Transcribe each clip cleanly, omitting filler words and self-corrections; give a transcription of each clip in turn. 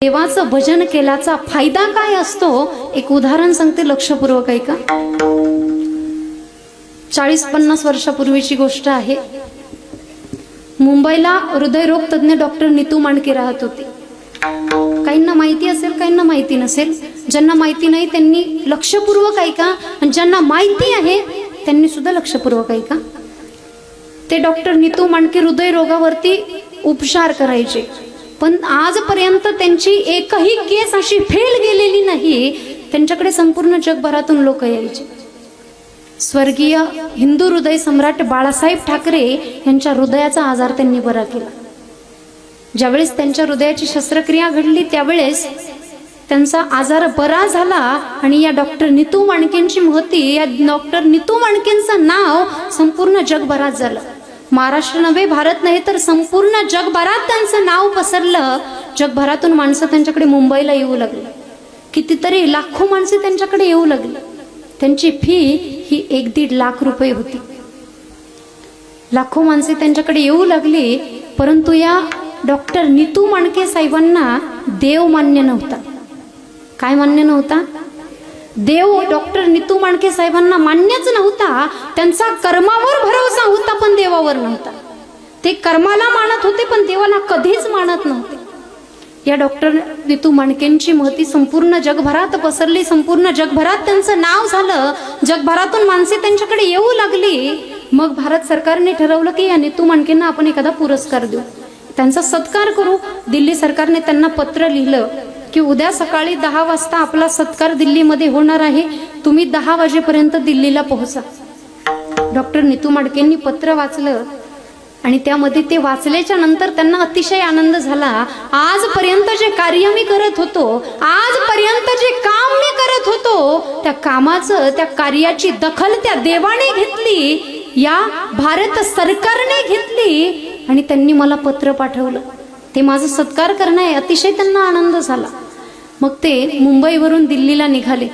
देवाचं भजन केल्याचा फायदा काय असतो एक उदाहरण सांगते, लक्षपूर्वक ऐका. 40-50 वर्षापूर्वीची गोष्ट आहे. मुंबईला हृदयरोग तज्ञ डॉक्टर नीतू मांडके राहत होते. काहींना माहिती असेल, काहींना माहिती नसेल. ज्यांना माहिती नाही त्यांनी लक्षपूर्वक ऐका, आणि ज्यांना माहिती आहे त्यांनी सुद्धा लक्षपूर्वक ऐका. ते डॉक्टर नीतू मांडके हृदयरोगावरती उपचार करायचे, पण आजपर्यंत त्यांची एकही केस अशी फेल गेलेली नाही. त्यांच्याकडे संपूर्ण जगभरातून लोक यायचे. स्वर्गीय हिंदू हृदय सम्राट बाळासाहेब ठाकरे यांच्या हृदयाचा आजार त्यांनी बरा केला. ज्यावेळेस त्यांच्या हृदयाची शस्त्रक्रिया घडली त्यावेळेस त्यांचा आजार बरा झाला, आणि या डॉक्टर नीतू मांडकेंची महती, या डॉक्टर नीतू मांडकेंचं नाव संपूर्ण जगभरात झालं. महाराष्ट्र नव्हे, भारत नाही, तर संपूर्ण जगभरात त्यांचं नाव पसरलं. जगभरातून माणसं त्यांच्याकडे मुंबईला येऊ लागली. कितीतरी लाखो माणसे त्यांच्याकडे येऊ लागली. त्यांची फी ही 1-1.5 लाख रुपये होती. लाखो माणसे त्यांच्याकडे येऊ लागली, परंतु या डॉक्टर नीतू मांडके साहेबांना देव मान्य नव्हता. काय मान्य नव्हता? देव डॉक्टर नीतू मांडके साहेबांना मान्यच नव्हता. त्यांचा कर्मावर भरोसा होता पण देवावर नव्हता. ते कर्माला मानत होते पण देवाला कधीच मानत नव्हते. या डॉक्टर नीतू मांडकेंची महती संपूर्ण जगभरात पसरली. संपूर्ण जगभरात त्यांचं नाव झालं. जगभरातून माणसे त्यांच्याकडे येऊ लागली. मग भारत सरकारने ठरवलं की या नीतू मांडकेंना आपण एखादा पुरस्कार देऊ, त्यांचा सत्कार करू. दिल्ली सरकारने त्यांना पत्र लिहिलं की उद्या सकाळी 10 वाजता आपला सत्कार दिल्लीमध्ये होणार आहे, तुम्ही 10 वाजेपर्यंत दिल्लीला पोहोचा. डॉक्टर नीतू मांडकेंनी पत्र वाचलं, आणि त्यामध्ये ते वाचल्याच्या नंतर त्यांना अतिशय आनंद झाला. आजपर्यंत जे कार्य मी करत होतो, आजपर्यंत जे काम मी करत होतो, त्या कामाचं, त्या कार्याची दखल त्या देवाने घेतली, या भारत सरकारने घेतली, आणि त्यांनी मला पत्र पाठवलं. ते माझा सत्कार करणं आहे. अतिशय त्यांना आनंद झाला. मग ते मुंबईवरून दिल्लीला निघाले.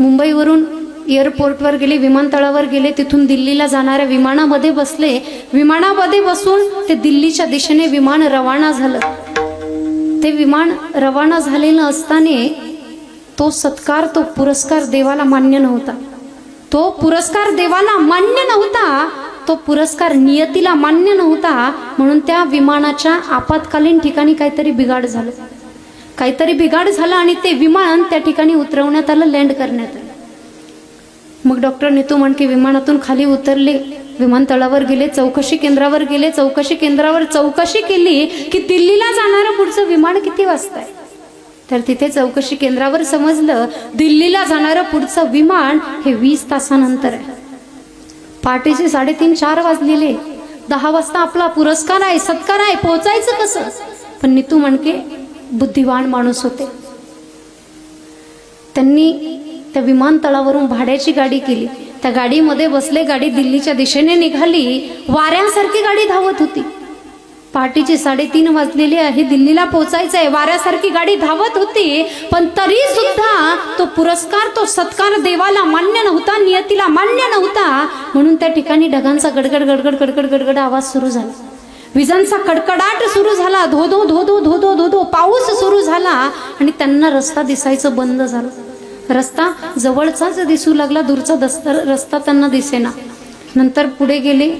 मुंबईवरून एअरपोर्टवर गेले, विमानतळावर गेले. तिथून दिल्लीला जाणाऱ्या विमानामध्ये बसले. विमानामध्ये बसून ते दिल्लीच्या दिशेने विमान रवाना झालं. ते विमान रवाना झालेलं असताना तो सत्कार, तो पुरस्कार देवाला मान्य नव्हता. तो पुरस्कार देवाला मान्य नव्हता. तो पुरस्कार नियतीला मान्य नव्हता. म्हणून त्या विमानाच्या आपत्कालीन ठिकाणी काहीतरी बिघाड झालं. काहीतरी बिघाड झाला आणि ते विमान त्या ठिकाणी उतरवण्यात आलं, लँड करण्यात आलं. मग डॉक्टर नीतू मांडके विमानातून खाली उतरले, विमानतळावर गेले, चौकशी केंद्रावर गेले. चौकशी केंद्रावर चौकशी केली की दिल्लीला जाणारं पुढचं विमान किती वाजता आहे. तर तिथे चौकशी केंद्रावर समजलं दिल्लीला जाणारं पुढचं विमान हे 20 तासानंतर आहे. पहाटेचे 3:30-4 वाजलेले. 10 वाजता आपला पुरस्कार आहे, सत्कार आहे, पोहोचायचं कसं? पण नीतू मांडके बुद्धिवान माणूस होते. त्यांनी त्या विमानतळावरून भाड्याची गाडी केली. त्या गाडीमध्ये बसले. गाडी दिल्लीच्या दिशेने निघाली. वाऱ्यासारखी गाडी धावत होती. पहाटेचे 3:30 वाजलेले आहे, दिल्लीला पोहोचायचं आहे. वाऱ्यासारखी गाडी धावत होती, पण तरी सुद्धा तो पुरस्कार, तो सत्कार देवाला मान्य नव्हता, नियतीला मान्य नव्हता. म्हणून त्या ठिकाणी ढगांचा गडगड गडगड गडगड गडगड आवाज सुरू झाला. विजांचा कडकडाट सुरू झाला. धो धो धो धो धो धो धो धो पाऊस सुरू झाला, आणि त्यांना रस्ता दिसायचं बंद झालं. रस्ता जवळचाच दिसू लागला, दूरचा रस्ता त्यांना दिसेना. नंतर पुढे गेले.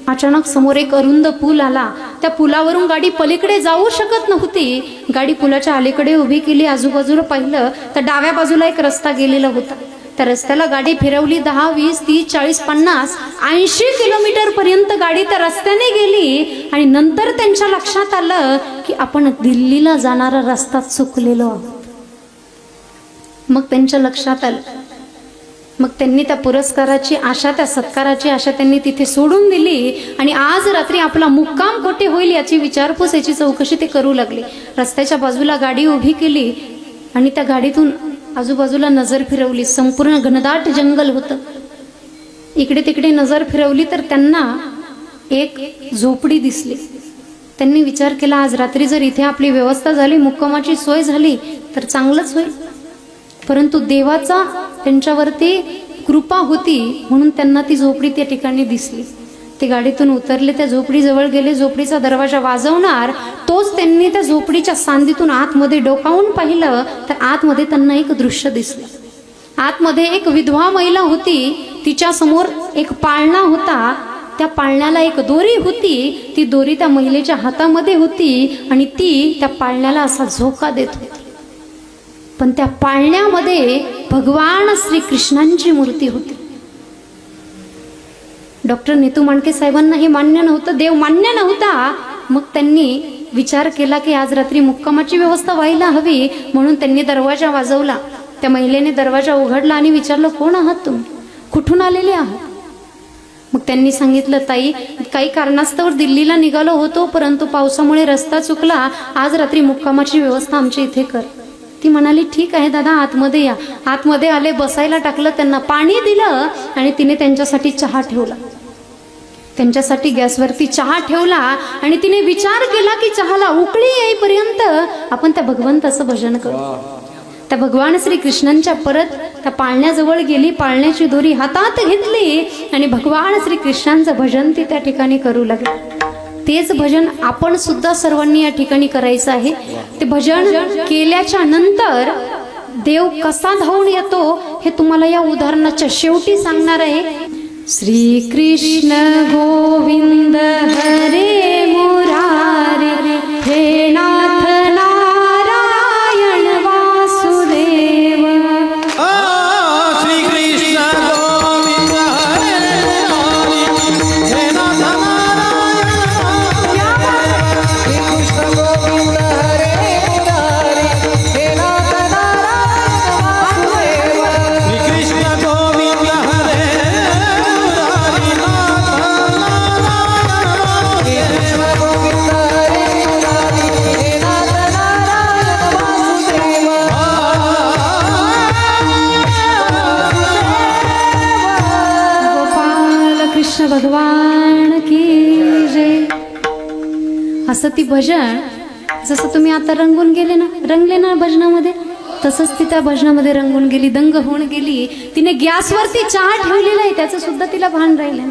अचानक समोर एक अरुंद पूल आला. त्या पुलावरून गाडी पलीकडे जाऊ शकत नव्हती. गाडी पुलाच्या अलीकडे उभी केली. आजूबाजूला पाहिलं तर डाव्या बाजूला एक रस्ता गेलेला होता. त्या रस्त्याला गाडी फिरवली. 10, 20, 30, 40, 50, 80 किलोमीटर पर्यंत गाडी त्या रस्त्याने गेली. आणि नंतर त्यांच्या लक्षात आलं की आपण दिल्लीला जाणारा रस्ता चुकलेलो आहोत. मग त्यांच्या लक्षात आलं. मग त्यांनी त्या पुरस्काराची आशा, त्या सत्काराची आशा त्यांनी तिथे सोडून दिली, आणि आज रात्री आपला मुक्काम कुठे होईल याची विचारपूस, याची चौकशी ते करू लागले. रस्त्याच्या बाजूला गाडी उभी केली, आणि त्या गाडीतून आजूबाजूला नजर फिरवली. संपूर्ण घनदाट जंगल होतं. इकडे तिकडे नजर फिरवली तर त्यांना एक झोपडी दिसली. त्यांनी विचार केला, आज रात्री जर इथे आपली व्यवस्था झाली, मुक्कामाची सोय झाली तर चांगलंच होईल. परंतु देवाचा त्यांच्यावरती कृपा होती म्हणून त्यांना ती झोपडी त्या ठिकाणी दिसली. ते गाडीतून उतरले, त्या झोपडीजवळ गेले, झोपडीचा दरवाजा वाजवणार तोच त्यांनी त्या झोपडीच्या सांदीतून आतमध्ये डोकावून पाहिलं तर आतमध्ये त्यांना एक दृश्य दिसलं. आतमध्ये एक विधवा महिला होती, तिच्या समोर एक पाळणा होता, त्या पाळण्याला एक दोरी होती, ती दोरी त्या महिलेच्या हातामध्ये होती आणि ती त्या पाळण्याला असा झोका देत होती. पण त्या पाळण्यामध्ये भगवान श्रीकृष्णांची मूर्ती होती. डॉक्टर नीतू मांडके साहेबांना हे मान्य नव्हतं, देव मान्य नव्हता. मग त्यांनी विचार केला की आज रात्री मुक्कामाची व्यवस्था व्हायला हवी, म्हणून त्यांनी दरवाजा वाजवला. त्या महिलेने दरवाजा उघडला आणि विचारलं, कोण आहात तुम्ही, कुठून आलेले आहात? मग त्यांनी सांगितलं, ताई काही कारणास्तव दिल्लीला निघालो होतो, परंतु पावसामुळे रस्ता चुकला, आज रात्री मुक्कामाची व्यवस्था आमच्या इथे कर. ती म्हणाली, ठीक आहे दादा, आतमध्ये या. आतमध्ये आले, बसायला टाकलं, त्यांना पाणी दिलं आणि तिने त्यांच्यासाठी चहा ठेवला. त्यांच्यासाठी गॅसवरती चहा ठेवला आणि तिने विचार केला की चहाला उकळी येईपर्यंत आपण त्या भगवंताचं भजन करू. त्या भगवान श्रीकृष्णांच्या परत त्या पाळण्याजवळ गेली, पाळण्याची दोरी हातात घेतली आणि भगवान श्रीकृष्णांचं भजन ती त्या ठिकाणी करू लागली. तेच भजन आपण सुद्धा सर्वांनी या ठिकाणी करायचं आहे. ते भजन केल्याच्या नंतर देव कसा धावून येतो हे तुम्हाला या उदाहरणाच्या शेवटी सांगणार आहे. श्री कृष्ण गोविंद हरे मुरारे, हे नाथ नारायण वासुदेव. श्री कृष्ण गोविंद हरे मुरारे, हे नाथ भगवान की जय. असं ती भजन जसं तुम्ही आता रंगून गेले ना, रंगले ना भजनामध्ये, तसंच ती त्या भजनामध्ये रंगून गेली, दंग होऊन गेली. तिने गॅसवरती चहा ठेवलेला आहे त्याचं सुद्धा तिला भान राहिलं.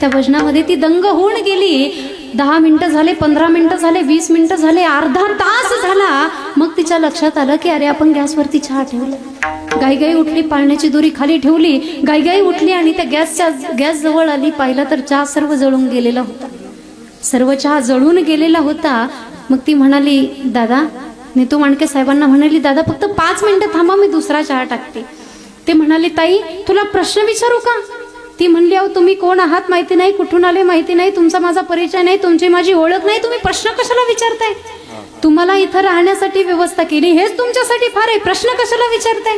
त्या भजनामध्ये ती दंग होऊन गेली. 10 मिनिटं झाले, 15 मिनिटं झाले, 20 मिनिटं झाले, अर्धा तास झाला. मग तिच्या लक्षात आलं की अरे आपण गॅसवरती चहा ठेवला. गाईगाई उठली, पाळण्याची दोरी खाली ठेवली, गाईगाई उठली आणि त्या गॅस जवळ आली. पाहिलं तर चहा सर्व जळून गेलेला होता, सर्व चहा जळून गेलेला होता. मग ती म्हणाली, दादा, नीतू मांडके साहेबांना म्हणाली, दादा फक्त 5 मिनिटं थांबा, मी दुसरा चहा टाकते. ते म्हणाले, ताई तुला प्रश्न विचारू का? ती म्हणली, अहो तुम्ही कोण आहात माहिती नाही, कुठून आले माहिती नाही, तुमचा माझा परिचय नाही, तुमची माझी ओळख नाही, तुम्ही प्रश्न कशाला विचारताय? तुम्हाला इथं राहण्यासाठी व्यवस्था केली, हेच तुमच्यासाठी फार आहे, प्रश्न कशाला विचारताय?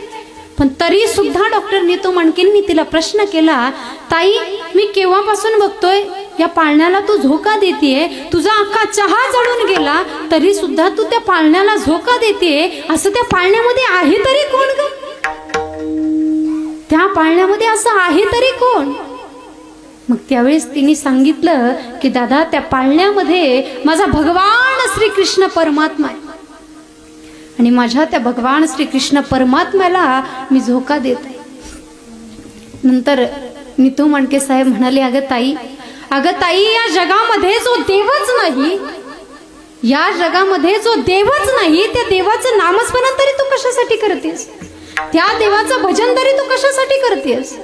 पण तरी सुद्धा डॉक्टर नीतू मांडकेंनी तिला प्रश्न केला, ताई मी केव्हापासून बघतोय या पाळण्याला तू झोका देतेय, तुझा अख्खा चहा जळून गेला तरी सुद्धा तू त्या पाळण्याला झोका देतेय, असं त्या पाळण्यामध्ये आहे तरी कोण ग? त्या पाळण्यामध्ये असं आहे तरी कोण? मग त्यावेळेस तिने सांगितलं की दादा, त्या पाळण्यामध्ये माझा भगवान श्रीकृष्ण परमात्मा आहे आणि माझ्या त्या भगवान श्रीकृष्ण परमात्म्याला मी झोका देत आहे. नंतर नीतू मांडके साहेब म्हणाले, अगं ताई या जगामध्ये जो देवच नाही, या जगामध्ये जो देवच नाही, त्या देवाचं नामस्मरण तरी तू कशासाठी करतेस? त्या देवाचं भजन तरी तू कशासाठी करतेस?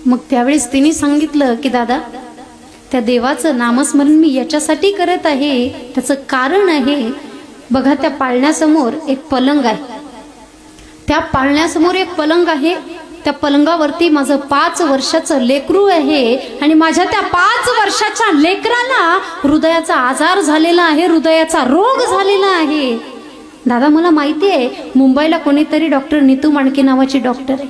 मग त्यावेळेस तिने सांगितलं की दादा, त्या देवाचं नामस्मरण मी याच्यासाठी करत आहे, त्याचं कारण आहे, बघा त्या पाळण्यासमोर एक पलंग आहे, त्या पाळण्यासमोर एक पलंग आहे, त्या पलंगावरती माझं 5 वर्षाचं लेकरू आहे आणि माझ्या त्या 5 वर्षाच्या लेकराला हृदयाचा आजार झालेला आहे, हृदयाचा रोग झालेला आहे. दादा मला माहिती आहे, मुंबईला कोणीतरी डॉक्टर नीतू मांडके नावाची डॉक्टर आहे,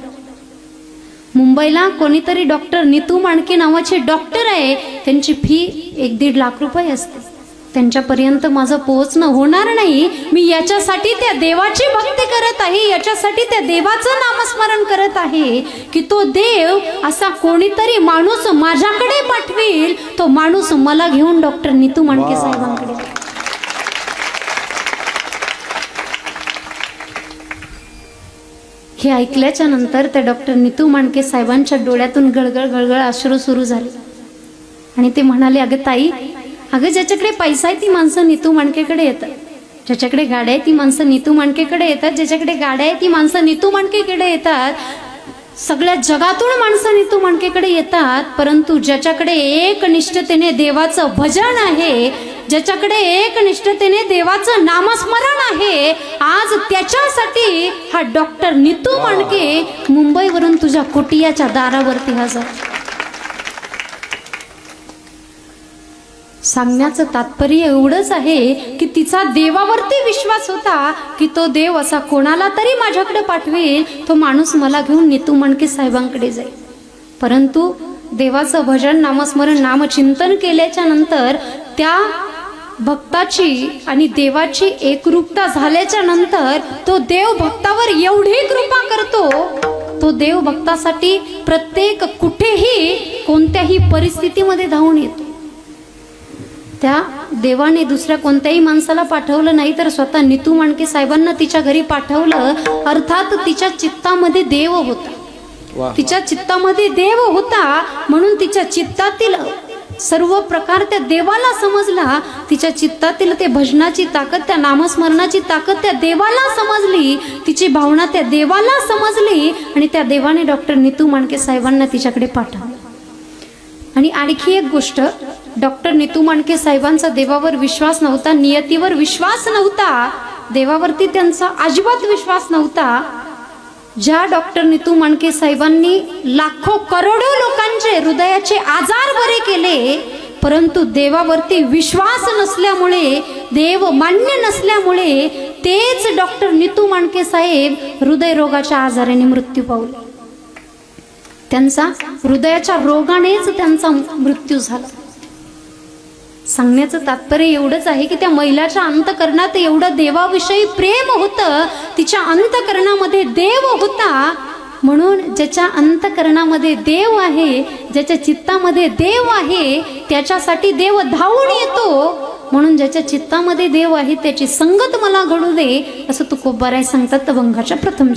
मुंबईला कोणीतरी डॉक्टर नीतू मांडके नावाचे डॉक्टर आहे, त्यांची फी 1-1.5 लाख रुपये असते, त्यांच्यापर्यंत माझं पोहोचणं होणार नाही. मी याच्यासाठी त्या देवाची भक्ती करत आहे, याच्यासाठी त्या देवाचं नामस्मरण करत आहे की तो देव असा कोणीतरी माणूस माझ्याकडे पाठवेल, तो माणूस मला घेऊन डॉक्टर नीतू मांडके साहेबांकडे. हे ऐकल्याच्या नंतर त्या डॉक्टर नीतू मांडके साहेबांच्या डोळ्यातून गळगळ गळगळ अश्रू सुरू झाले. आणि ते म्हणाले, अगं ताई, अगं ज्याच्याकडे पैसा आहे ती माणसं नीतू मांडकेकडे येतात, ज्याच्याकडे गाड्या आहे ती माणसं नीतू मांडकेकडे येतात, ज्याच्याकडे गाड्या आहे ती माणसं नीतू मांडकेकडे येतात, सगळ्या जगातून माणसं नीतू मांडकेकडे येतात, परंतु ज्याच्याकडे एकनिष्ठतेने देवाचं भजन आहे, ज्याच्याकडे एकनिष्ठतेने देवाचं नामस्मरण आहे, आज त्याच्यासाठी हा डॉक्टर नीतू मांडके मुंबईवरून तुझ्या कुटियाच्या दारावरती हजर. सांगण्याचं तात्पर्य एवढंच आहे की तिचा देवावरती विश्वास होता की तो देव असा कोणाला तरी माझ्याकडे पाठवेल, तो माणूस मला घेऊन नीतू मांडके साहेबांकडे जाईल. परंतु देवाचं भजन, नामस्मरण, नामचिंतन केल्याच्या नंतर त्या भक्ताची आणि देवाची एकरूपता झाल्याच्या नंतर तो देव भक्तावर एवढी कृपा करतो, तो देव भक्तासाठी प्रत्येक कुठेही कोणत्याही परिस्थितीमध्ये धावून येतो. त्या देवाने दुसऱ्या कोणत्याही माणसाला पाठवलं नाही, तर स्वतः नीतू मांडके साहेबांना तिच्या घरी पाठवलं. अर्थात तिच्या चित्तामध्ये देव होता, तिच्या चित्तामध्ये देव होता, म्हणून तिच्या चित्तातील सर्व प्रकार त्या देवाला समजला. तिच्या चित्तातील ते भजनाची ताकद, त्या नामस्मरणाची ताकद त्या देवाला समजली, तिची भावना त्या देवाला समजली, आणि त्या देवाने डॉक्टर नीतू मांडके साहेबांना तिच्याकडे पाठवलं. आणि आणखी एक गोष्ट, डॉक्टर नीतू मांडके साहेबांचा देवावर विश्वास नव्हता, नियतीवर विश्वास नव्हता, देवावरती त्यांचा अजिबात विश्वास नव्हता. ज्या डॉक्टर नीतू मांडके साहेबांनी लाखो करोडो लोकांचे हृदयाचे आजार बरे केले, परंतु देवावरती विश्वास नसल्यामुळे, देव मान्य नसल्यामुळे तेच डॉक्टर नीतू मांडके साहेब हृदयरोगाच्या आजाराने मृत्यू पावले. त्यांचा हृदयाच्या रोगानेच त्यांचा मृत्यू झाला. सांगण्याचं तात्पर्य एवढंच आहे की त्या महिलाच्या अंतकरणात एवढं देवाविषयी प्रेम होतं, तिच्या अंतकरणामध्ये देव होता. म्हणून ज्याच्या अंतकरणामध्ये देव आहे, ज्याच्या चित्तामध्ये देव आहे, त्याच्यासाठी देव धावून येतो. म्हणून ज्याच्या चित्तामध्ये देव आहे त्याची संगत मला घडू दे, असं तुकोबाराय सांगतात तवंगाच्या प्रथम.